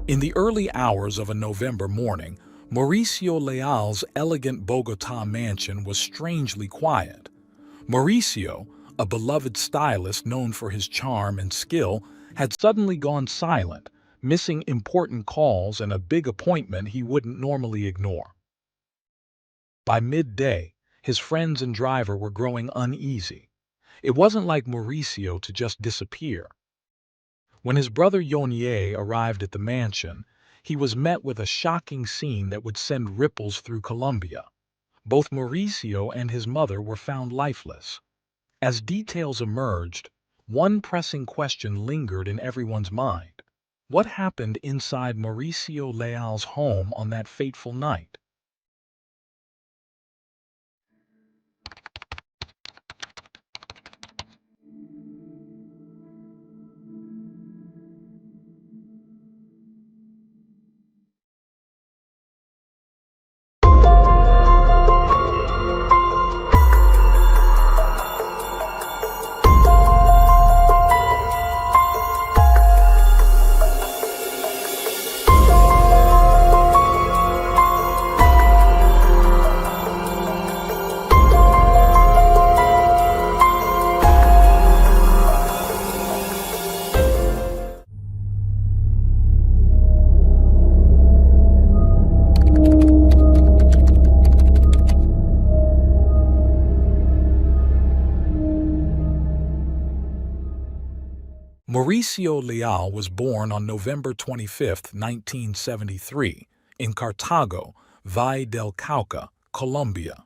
In the early hours of a November morning, Mauricio Leal's elegant Bogota mansion was strangely quiet. Mauricio, a beloved stylist known for his charm and skill, had suddenly gone silent, missing important calls and a big appointment he wouldn't normally ignore. By midday, his friends and driver were growing uneasy. It wasn't like Mauricio to just disappear. When his brother Yonier arrived at the mansion, he was met with a shocking scene that would send ripples through Colombia. Both Mauricio and his mother were found lifeless. As details emerged, one pressing question lingered in everyone's mind. What happened inside Mauricio Leal's home on that fateful night? Mauricio Leal was born on November 25, 1973, in Cartago, Valle del Cauca, Colombia.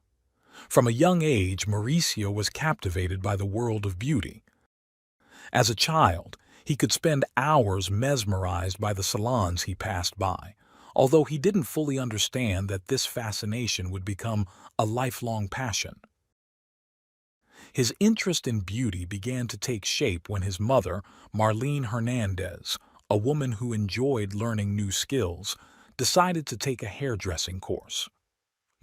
From a young age, Mauricio was captivated by the world of beauty. As a child, he could spend hours mesmerized by the salons he passed by, although he didn't fully understand that this fascination would become a lifelong passion. His interest in beauty began to take shape when his mother, Marlene Hernandez, a woman who enjoyed learning new skills, decided to take a hairdressing course.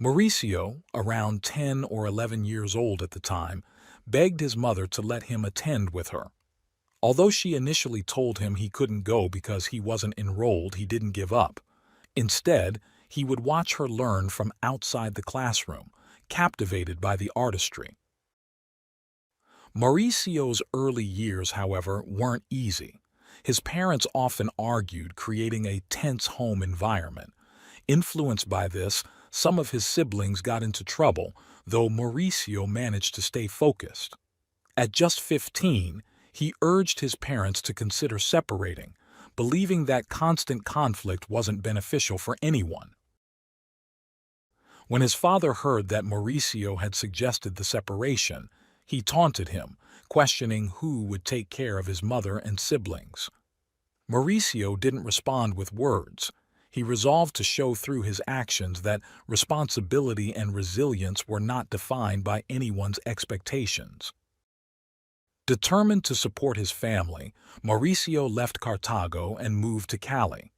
Mauricio, around 10 or 11 years old at the time, begged his mother to let him attend with her. Although she initially told him he couldn't go because he wasn't enrolled, he didn't give up. Instead, he would watch her learn from outside the classroom, captivated by the artistry. Mauricio's early years, however, weren't easy. His parents often argued, creating a tense home environment. Influenced by this, some of his siblings got into trouble, though Mauricio managed to stay focused. At just 15, he urged his parents to consider separating, believing that constant conflict wasn't beneficial for anyone. When his father heard that Mauricio had suggested the separation, he taunted him, questioning who would take care of his mother and siblings. Mauricio didn't respond with words. He resolved to show through his actions that responsibility and resilience were not defined by anyone's expectations. Determined to support his family, Mauricio left Cartago and moved to Cali.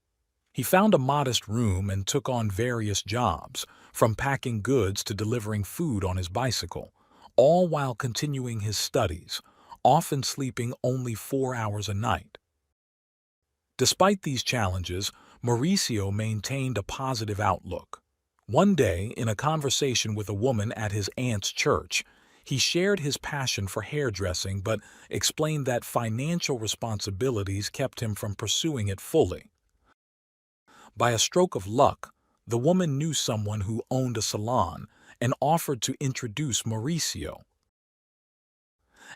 He found a modest room and took on various jobs, from packing goods to delivering food on his bicycle, all while continuing his studies, often sleeping only 4 hours a night. Despite these challenges, Mauricio maintained a positive outlook. One day, in a conversation with a woman at his aunt's church, he shared his passion for hairdressing but explained that financial responsibilities kept him from pursuing it fully. By a stroke of luck, the woman knew someone who owned a salon and offered to introduce Mauricio.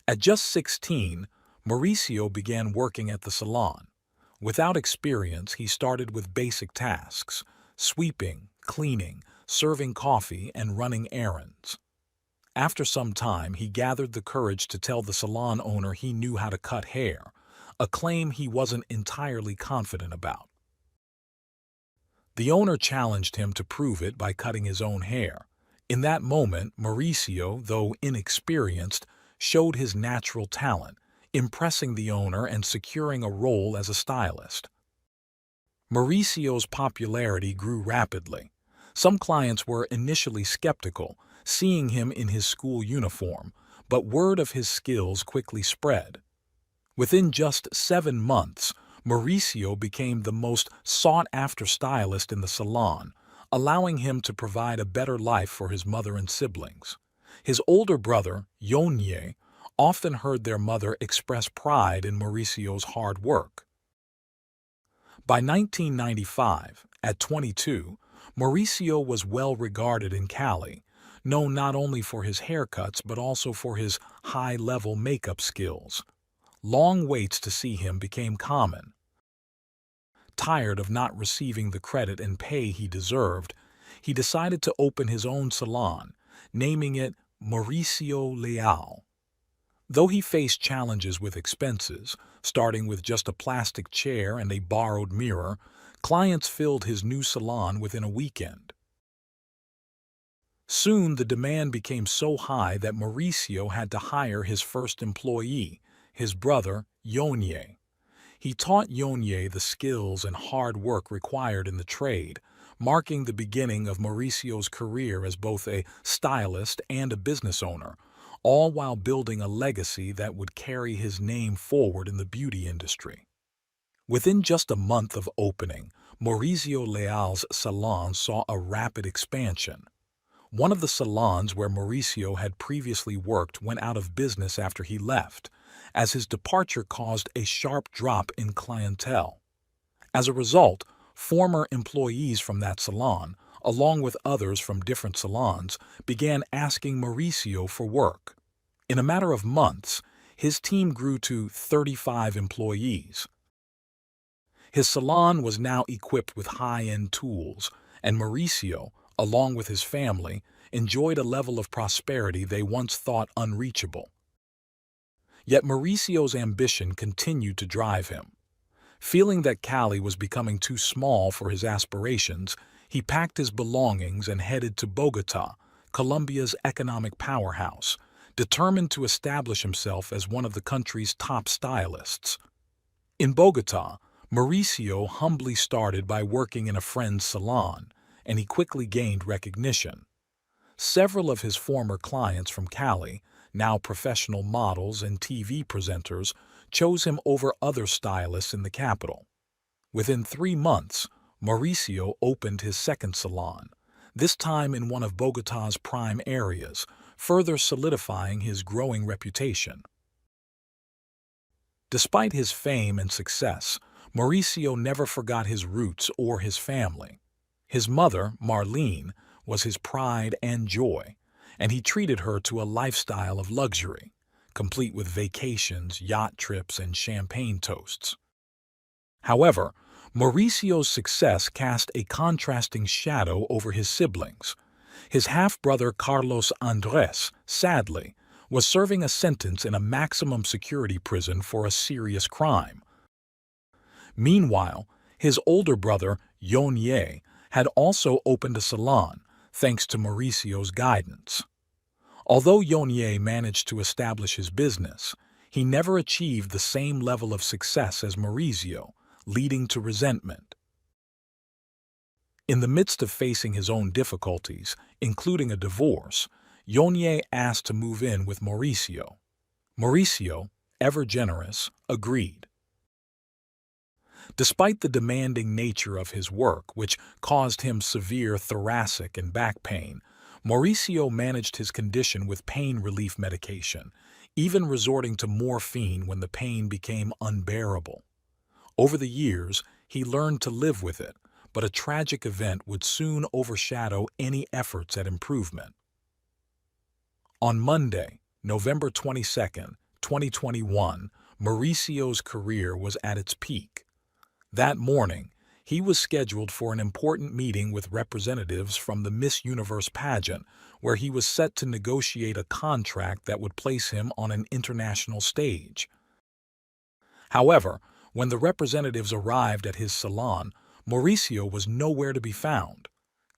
At just 16, Mauricio began working at the salon. Without experience, he started with basic tasks: sweeping, cleaning, serving coffee, and running errands. After some time, he gathered the courage to tell the salon owner he knew how to cut hair, a claim he wasn't entirely confident about. The owner challenged him to prove it by cutting his own hair. In that moment, Mauricio, though inexperienced, showed his natural talent, impressing the owner and securing a role as a stylist. Mauricio's popularity grew rapidly. Some clients were initially skeptical, seeing him in his school uniform, but word of his skills quickly spread. Within just 7 months, Mauricio became the most sought-after stylist in the salon, allowing him to provide a better life for his mother and siblings. His older brother, Yonye, often heard their mother express pride in Mauricio's hard work. By 1995, at 22, Mauricio was well regarded in Cali, known not only for his haircuts but also for his high-level makeup skills. Long waits to see him became common. Tired of not receiving the credit and pay he deserved, he decided to open his own salon, naming it Mauricio Leal. Though he faced challenges with expenses, starting with just a plastic chair and a borrowed mirror, clients filled his new salon within a weekend. Soon the demand became so high that Mauricio had to hire his first employee, his brother, Yonye. He taught Yonye the skills and hard work required in the trade, marking the beginning of Mauricio's career as both a stylist and a business owner, all while building a legacy that would carry his name forward in the beauty industry. Within just a month of opening, Mauricio Leal's salon saw a rapid expansion. One of the salons where Mauricio had previously worked went out of business after he left, as his departure caused a sharp drop in clientele. As a result, former employees from that salon, along with others from different salons, began asking Mauricio for work. In a matter of months, his team grew to 35 employees. His salon was now equipped with high-end tools, and Mauricio, along with his family, enjoyed a level of prosperity they once thought unreachable. Yet Mauricio's ambition continued to drive him. Feeling that Cali was becoming too small for his aspirations, he packed his belongings and headed to Bogotá, Colombia's economic powerhouse, determined to establish himself as one of the country's top stylists. In Bogotá, Mauricio humbly started by working in a friend's salon, and he quickly gained recognition. Several of his former clients from Cali, now professional models and TV presenters, chose him over other stylists in the capital. Within 3 months, Mauricio opened his second salon, this time in one of Bogotá's prime areas, further solidifying his growing reputation. Despite his fame and success, Mauricio never forgot his roots or his family. His mother, Marlene, was his pride and joy, and he treated her to a lifestyle of luxury, complete with vacations, yacht trips, and champagne toasts. However, Mauricio's success cast a contrasting shadow over his siblings. His half-brother Carlos Andrés, sadly, was serving a sentence in a maximum security prison for a serious crime. Meanwhile, his older brother, Yonye, had also opened a salon, thanks to Mauricio's guidance. Although Yonye managed to establish his business, he never achieved the same level of success as Mauricio, leading to resentment. In the midst of facing his own difficulties, including a divorce, Yonye asked to move in with Mauricio. Mauricio, ever generous, agreed. Despite the demanding nature of his work, which caused him severe thoracic and back pain, Mauricio managed his condition with pain relief medication, even resorting to morphine when the pain became unbearable. Over the years, he learned to live with it, but a tragic event would soon overshadow any efforts at improvement. On Monday, November 22, 2021, Mauricio's career was at its peak. That morning, he was scheduled for an important meeting with representatives from the Miss Universe pageant, where he was set to negotiate a contract that would place him on an international stage. However, when the representatives arrived at his salon, Mauricio was nowhere to be found.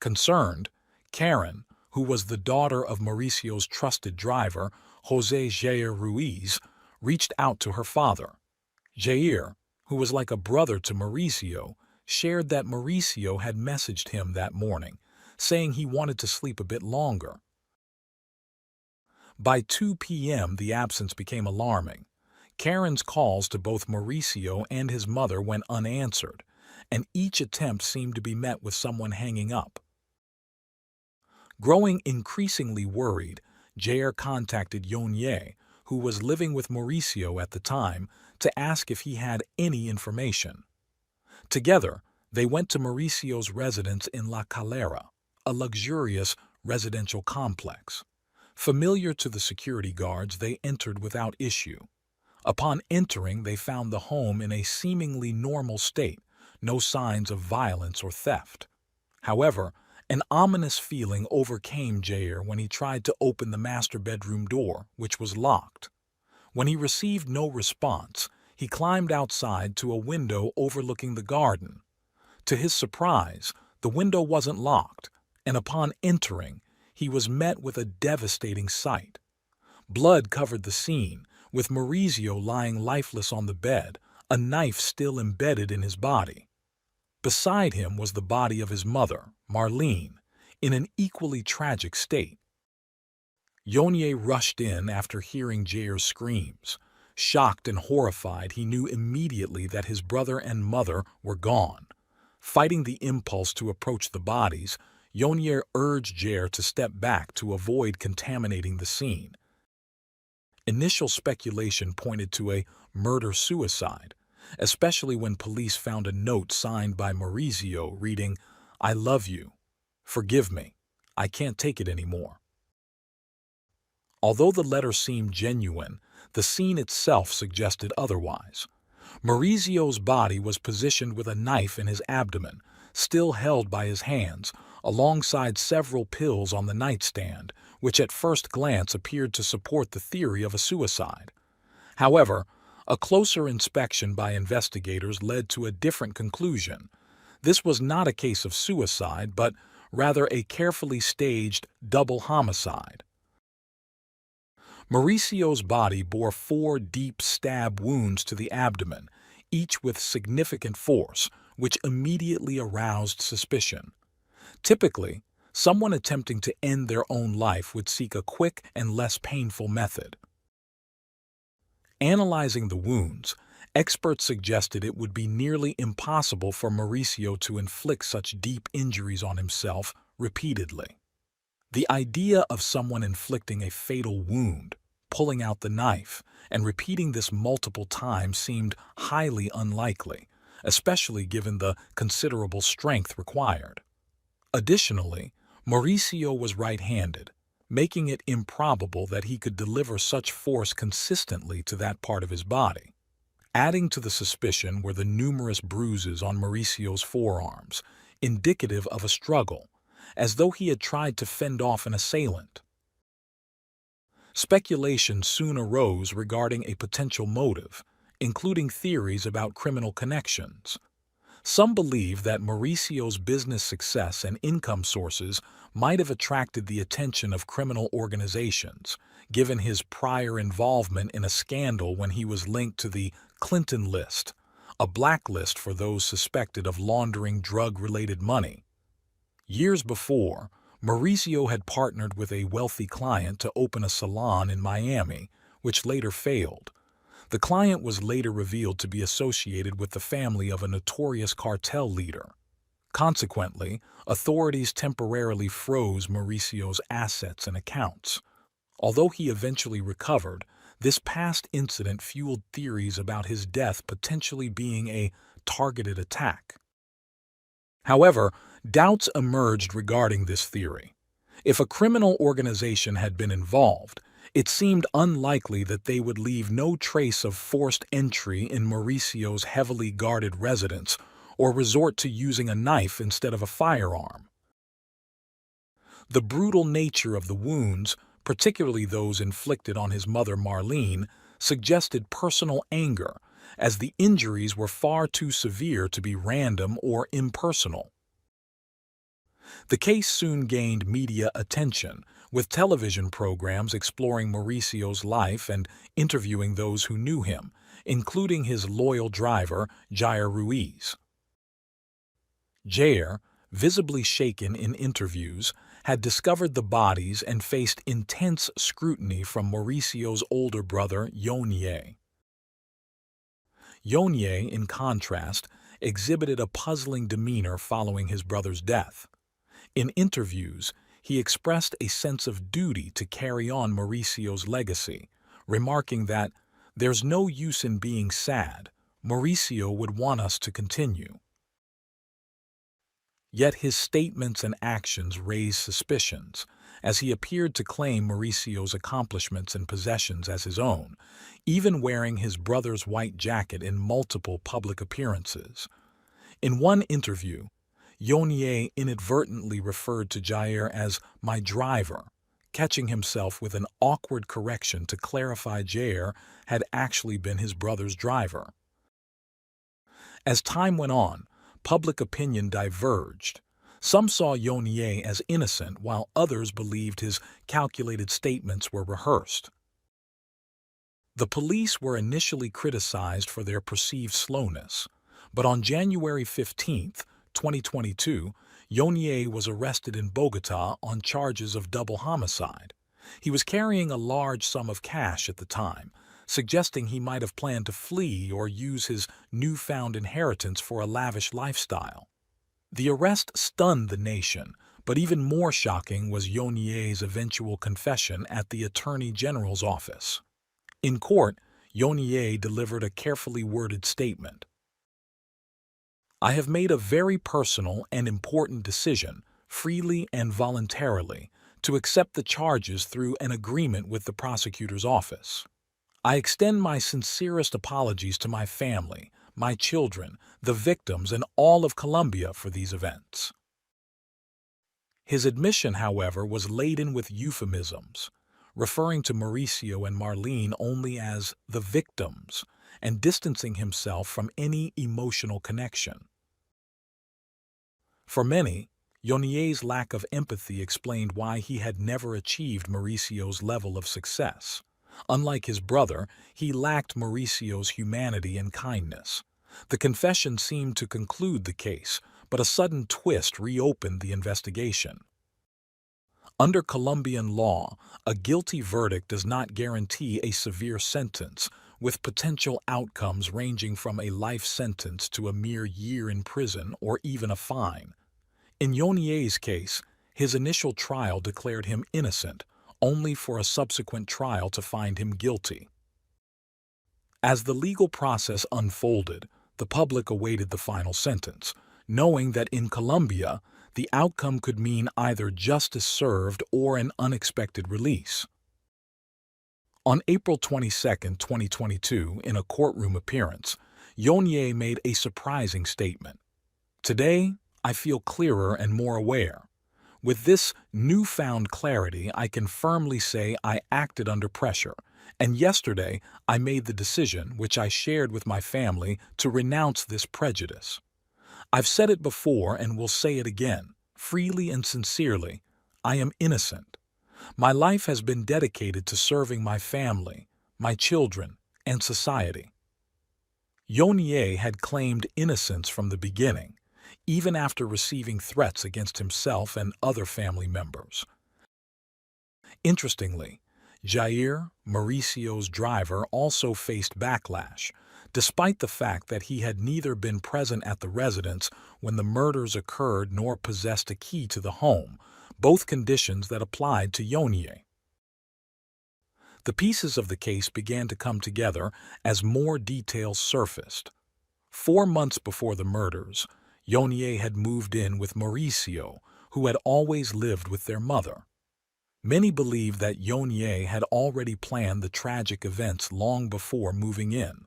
Concerned, Karen, who was the daughter of Mauricio's trusted driver, José Jair Ruiz, reached out to her father. Jair, who was like a brother to Mauricio, shared that Mauricio had messaged him that morning, saying he wanted to sleep a bit longer. By 2 p.m., the absence became alarming. Karen's calls to both Mauricio and his mother went unanswered, and each attempt seemed to be met with someone hanging up. Growing increasingly worried, Jair contacted Yonye, who was living with Mauricio at the time, to ask if he had any information. Together, they went to Mauricio's residence in La Calera, a luxurious residential complex. Familiar to the security guards, they entered without issue. Upon entering, they found the home in a seemingly normal state, no signs of violence or theft. However, an ominous feeling overcame Jair when he tried to open the master bedroom door, which was locked. When he received no response, he climbed outside to a window overlooking the garden. To his surprise, the window wasn't locked, and upon entering, he was met with a devastating sight. Blood covered the scene, with Mauricio lying lifeless on the bed, a knife still embedded in his body. Beside him was the body of his mother, Marlene, in an equally tragic state. Yonye rushed in after hearing Jair's screams. Shocked and horrified, he knew immediately that his brother and mother were gone. Fighting the impulse to approach the bodies, Yonye urged Jair to step back to avoid contaminating the scene. Initial speculation pointed to a murder-suicide, especially when police found a note signed by Mauricio reading, "I love you. Forgive me. I can't take it anymore." Although the letter seemed genuine, the scene itself suggested otherwise. Mauricio's body was positioned with a knife in his abdomen, still held by his hands, alongside several pills on the nightstand, which at first glance appeared to support the theory of a suicide. However, a closer inspection by investigators led to a different conclusion. This was not a case of suicide, but rather a carefully staged double homicide. Mauricio's body bore 4 deep stab wounds to the abdomen, each with significant force, which immediately aroused suspicion. Typically, someone attempting to end their own life would seek a quick and less painful method. Analyzing the wounds, experts suggested it would be nearly impossible for Mauricio to inflict such deep injuries on himself repeatedly. The idea of someone inflicting a fatal wound, pulling out the knife, and repeating this multiple times seemed highly unlikely, especially given the considerable strength required. Additionally, Mauricio was right-handed, making it improbable that he could deliver such force consistently to that part of his body. Adding to the suspicion were the numerous bruises on Mauricio's forearms, indicative of a struggle, as though he had tried to fend off an assailant. Speculation soon arose regarding a potential motive, including theories about criminal connections. Some believe that Mauricio's business success and income sources might have attracted the attention of criminal organizations, given his prior involvement in a scandal when he was linked to the Clinton List, a blacklist for those suspected of laundering drug-related money. Years before, Mauricio had partnered with a wealthy client to open a salon in Miami, which later failed. The client was later revealed to be associated with the family of a notorious cartel leader. Consequently, authorities temporarily froze Mauricio's assets and accounts. Although he eventually recovered, this past incident fueled theories about his death potentially being a targeted attack. However, doubts emerged regarding this theory. If a criminal organization had been involved, it seemed unlikely that they would leave no trace of forced entry in Mauricio's heavily guarded residence or resort to using a knife instead of a firearm. The brutal nature of the wounds, particularly those inflicted on his mother Marlene, suggested personal anger, as the injuries were far too severe to be random or impersonal. The case soon gained media attention, with television programs exploring Mauricio's life and interviewing those who knew him, including his loyal driver, Jair Ruiz. Jair, visibly shaken in interviews, had discovered the bodies and faced intense scrutiny from Mauricio's older brother, Yonye. Yonye, in contrast, exhibited a puzzling demeanor following his brother's death. In interviews, he expressed a sense of duty to carry on Mauricio's legacy, remarking that, "There's no use in being sad. Mauricio would want us to continue." Yet his statements and actions raised suspicions, as he appeared to claim Mauricio's accomplishments and possessions as his own, even wearing his brother's white jacket in multiple public appearances. In one interview, Yonye inadvertently referred to Jair as "my driver," catching himself with an awkward correction to clarify Jair had actually been his brother's driver. As time went on, public opinion diverged. Some saw Yonye as innocent, while others believed his calculated statements were rehearsed. The police were initially criticized for their perceived slowness, but on January 15, 2022, Yonye was arrested in Bogotá on charges of double homicide. He was carrying a large sum of cash at the time, suggesting he might have planned to flee or use his newfound inheritance for a lavish lifestyle. The arrest stunned the nation, but even more shocking was Yonye's eventual confession at the Attorney General's office. In court, Yonye delivered a carefully worded statement. "I have made a very personal and important decision, freely and voluntarily, to accept the charges through an agreement with the prosecutor's office. I extend my sincerest apologies to my family, my children, the victims, and all of Colombia for these events." His admission, however, was laden with euphemisms, referring to Mauricio and Marlene only as the victims and distancing himself from any emotional connection. For many, Yonye's lack of empathy explained why he had never achieved Mauricio's level of success. Unlike his brother, he lacked Mauricio's humanity and kindness. The confession seemed to conclude the case, but a sudden twist reopened the investigation. Under Colombian law, a guilty verdict does not guarantee a severe sentence, with potential outcomes ranging from a life sentence to a mere year in prison or even a fine. In Yonye's case, his initial trial declared him innocent, only for a subsequent trial to find him guilty. As the legal process unfolded, the public awaited the final sentence, knowing that in Colombia, the outcome could mean either justice served or an unexpected release. On April 22, 2022, in a courtroom appearance, Yonye made a surprising statement. "Today, I feel clearer and more aware. With this newfound clarity, I can firmly say I acted under pressure, and yesterday I made the decision, which I shared with my family, to renounce this prejudice. I've said it before and will say it again, freely and sincerely, I am innocent. My life has been dedicated to serving my family, my children, and society." Yonye had claimed innocence from the beginning, even after receiving threats against himself and other family members. Interestingly, Jair, Mauricio's driver, also faced backlash, despite the fact that he had neither been present at the residence when the murders occurred nor possessed a key to the home, both conditions that applied to Yonye. The pieces of the case began to come together as more details surfaced. 4 months before the murders, Yonye had moved in with Mauricio, who had always lived with their mother. Many believe that Yonye had already planned the tragic events long before moving in.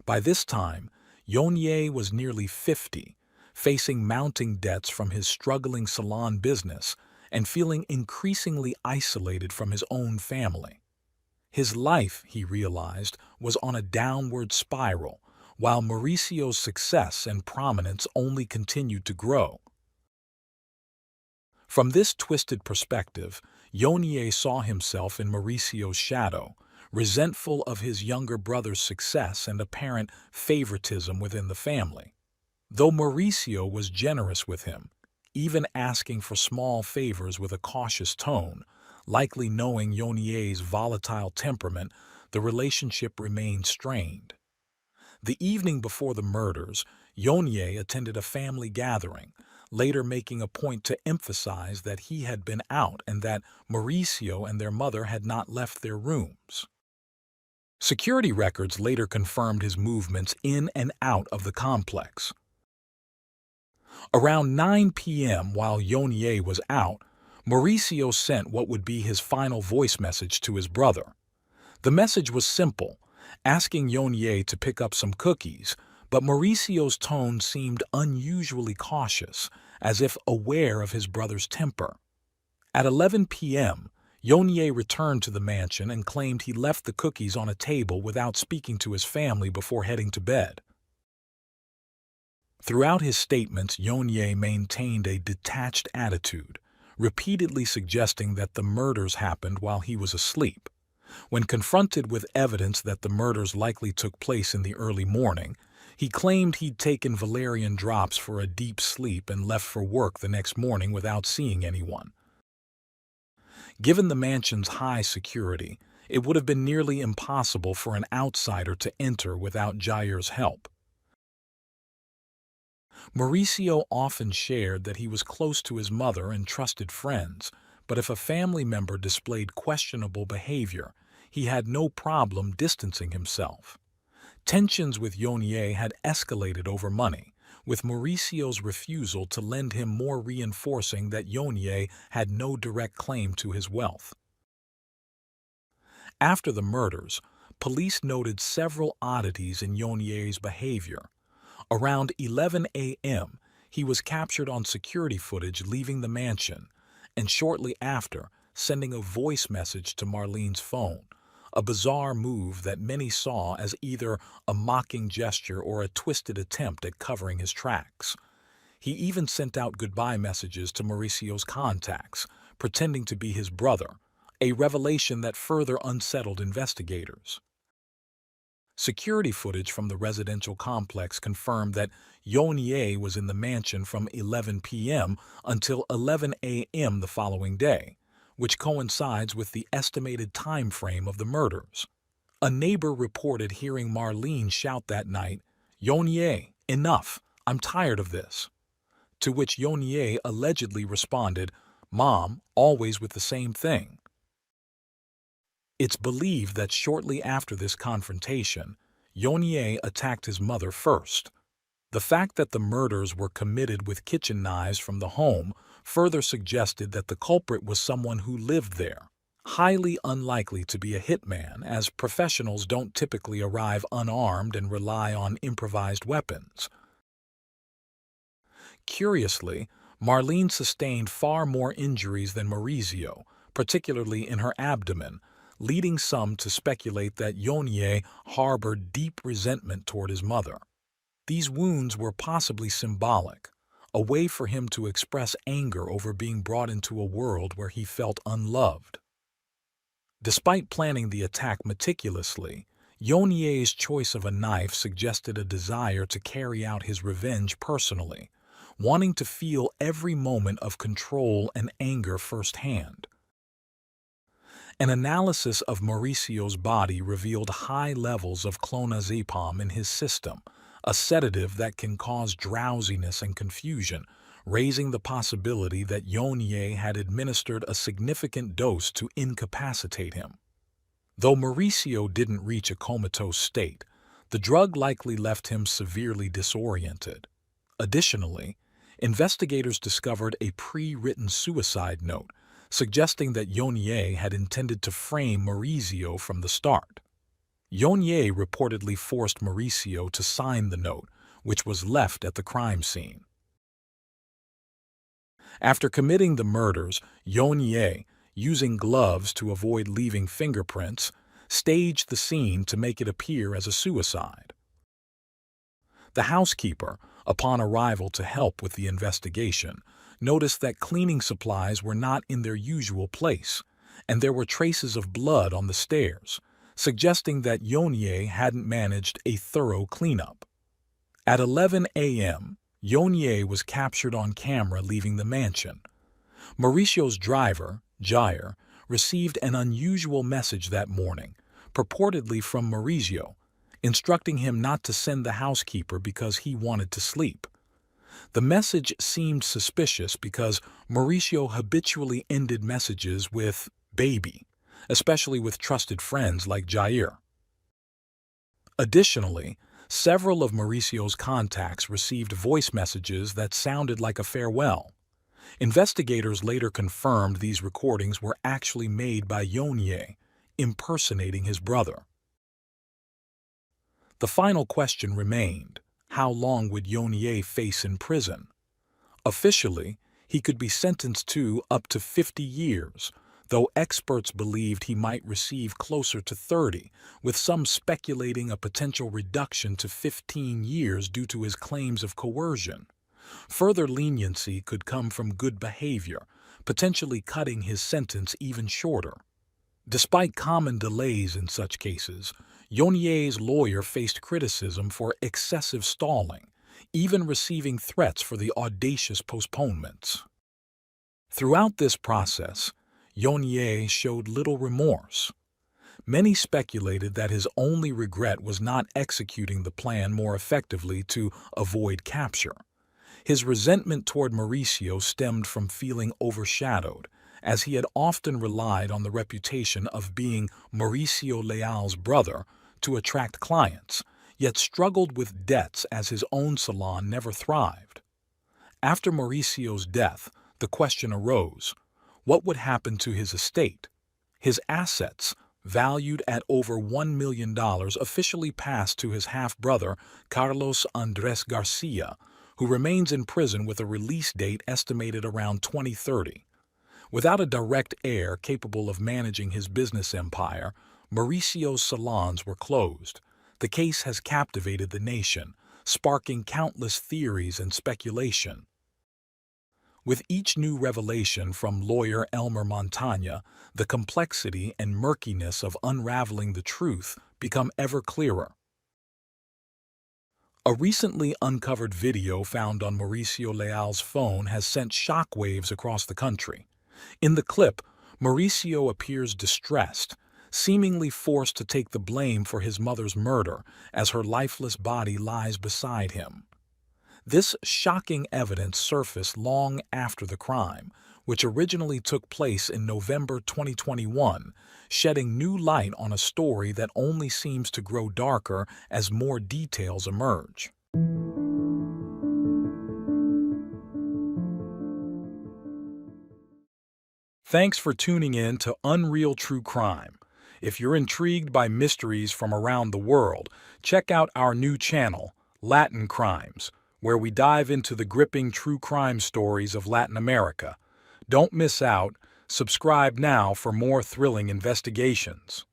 By this time, Yonye was nearly 50, facing mounting debts from his struggling salon business and feeling increasingly isolated from his own family. His life, he realized, was on a downward spiral, while Mauricio's success and prominence only continued to grow. From this twisted perspective, Yonye saw himself in Mauricio's shadow, resentful of his younger brother's success and apparent favoritism within the family. Though Mauricio was generous with him, even asking for small favors with a cautious tone, likely knowing Yonye's volatile temperament, the relationship remained strained. The evening before the murders, Yonye attended a family gathering, later making a point to emphasize that he had been out and that Mauricio and their mother had not left their rooms. Security records later confirmed his movements in and out of the complex. Around 9 p.m. while Yonye was out, Mauricio sent what would be his final voice message to his brother. The message was simple, asking Yonye to pick up some cookies, but Mauricio's tone seemed unusually cautious, as if aware of his brother's temper. At 11 p.m., Yonye returned to the mansion and claimed he left the cookies on a table without speaking to his family before heading to bed. Throughout his statements, Yonye maintained a detached attitude, repeatedly suggesting that the murders happened while he was asleep. When confronted with evidence that the murders likely took place in the early morning, he claimed he'd taken valerian drops for a deep sleep and left for work the next morning without seeing anyone. Given the mansion's high security, it would have been nearly impossible for an outsider to enter without Jair's help. Mauricio often shared that he was close to his mother and trusted friends, but if a family member displayed questionable behavior, he had no problem distancing himself. Tensions with Yonye had escalated over money, with Mauricio's refusal to lend him more reinforcing that Yonye had no direct claim to his wealth. After the murders, police noted several oddities in Yonye's behavior. Around 11 a.m., he was captured on security footage leaving the mansion, and shortly after, sending a voice message to Marlene's phone, a bizarre move that many saw as either a mocking gesture or a twisted attempt at covering his tracks. He even sent out goodbye messages to Mauricio's contacts, pretending to be his brother, a revelation that further unsettled investigators. Security footage from the residential complex confirmed that Yonye was in the mansion from 11 p.m. until 11 a.m. the following day, which coincides with the estimated time frame of the murders. A neighbor reported hearing Marlene shout that night, "Yonye, enough, I'm tired of this." To which Yonye allegedly responded, "Mom, always with the same thing." It's believed that shortly after this confrontation, Yonye attacked his mother first. The fact that the murders were committed with kitchen knives from the home further suggested that the culprit was someone who lived there, highly unlikely to be a hitman, as professionals don't typically arrive unarmed and rely on improvised weapons. Curiously, Marlene sustained far more injuries than Mauricio, particularly in her abdomen, leading some to speculate that Yonye harbored deep resentment toward his mother. These wounds were possibly symbolic, a way for him to express anger over being brought into a world where he felt unloved. Despite planning the attack meticulously, Yonye's choice of a knife suggested a desire to carry out his revenge personally, wanting to feel every moment of control and anger firsthand. An analysis of Mauricio's body revealed high levels of clonazepam in his system, a sedative that can cause drowsiness and confusion, raising the possibility that Yonye had administered a significant dose to incapacitate him. Though Mauricio didn't reach a comatose state, the drug likely left him severely disoriented. Additionally, investigators discovered a pre-written suicide note, suggesting that Yonye had intended to frame Mauricio from the start. Yonye reportedly forced Mauricio to sign the note, which was left at the crime scene. After committing the murders, Yonye, using gloves to avoid leaving fingerprints, staged the scene to make it appear as a suicide. The housekeeper, upon arrival to help with the investigation, noticed that cleaning supplies were not in their usual place, and there were traces of blood on the stairs, suggesting that Yonye hadn't managed a thorough cleanup. At 11 a.m., Yonye was captured on camera leaving the mansion. Mauricio's driver, Jair, received an unusual message that morning, purportedly from Mauricio, instructing him not to send the housekeeper because he wanted to sleep. The message seemed suspicious because Mauricio habitually ended messages with "baby," especially with trusted friends like Jair. Additionally, several of Mauricio's contacts received voice messages that sounded like a farewell. Investigators later confirmed these recordings were actually made by Yonier, impersonating his brother. The final question remained: how long would Yonier face in prison? Officially, he could be sentenced to up to 50 years, though experts believed he might receive closer to 30, with some speculating a potential reduction to 15 years due to his claims of coercion. Further leniency could come from good behavior, potentially cutting his sentence even shorter. Despite common delays in such cases, Yonier's lawyer faced criticism for excessive stalling, even receiving threats for the audacious postponements. Throughout this process, Yonier showed little remorse. Many speculated that his only regret was not executing the plan more effectively to avoid capture. His resentment toward Mauricio stemmed from feeling overshadowed, as he had often relied on the reputation of being Mauricio Leal's brother to attract clients, yet struggled with debts as his own salon never thrived. After Mauricio's death, the question arose: what would happen to his estate? His assets, valued at over $1 million, officially passed to his half-brother, Carlos Andrés Garcia, who remains in prison with a release date estimated around 2030. Without a direct heir capable of managing his business empire, Mauricio's salons were closed. The case has captivated the nation, sparking countless theories and speculation. With each new revelation from lawyer Elmer Montaña, the complexity and murkiness of unraveling the truth become ever clearer. A recently uncovered video found on Mauricio Leal's phone has sent shockwaves across the country. In the clip, Mauricio appears distressed, seemingly forced to take the blame for his mother's murder as her lifeless body lies beside him. This shocking evidence surfaced long after the crime, which originally took place in November 2021, shedding new light on a story that only seems to grow darker as more details emerge. Thanks for tuning in to Unreal True Crime. If you're intrigued by mysteries from around the world, check out our new channel, Latin Crimes, where we dive into the gripping true crime stories of Latin America. Don't miss out. Subscribe now for more thrilling investigations.